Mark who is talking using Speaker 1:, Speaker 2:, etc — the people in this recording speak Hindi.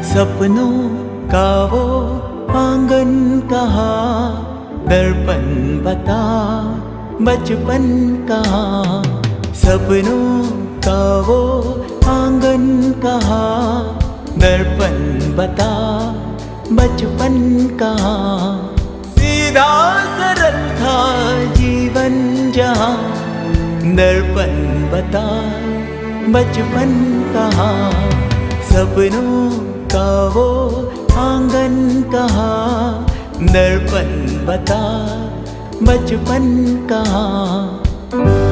Speaker 1: सपनों का वो आंगन कहाँ, दर्पण बता बचपन कहाँ। सपनों का वो आंगन कहाँ, दर्पण बता बचपन कहाँ। सीधा सरल था जीवन जहाँ, दर्पण बता बचपन कहाँ। सपनों का वो आंगन कहाँ, दर्पण बता बचपन कहाँ।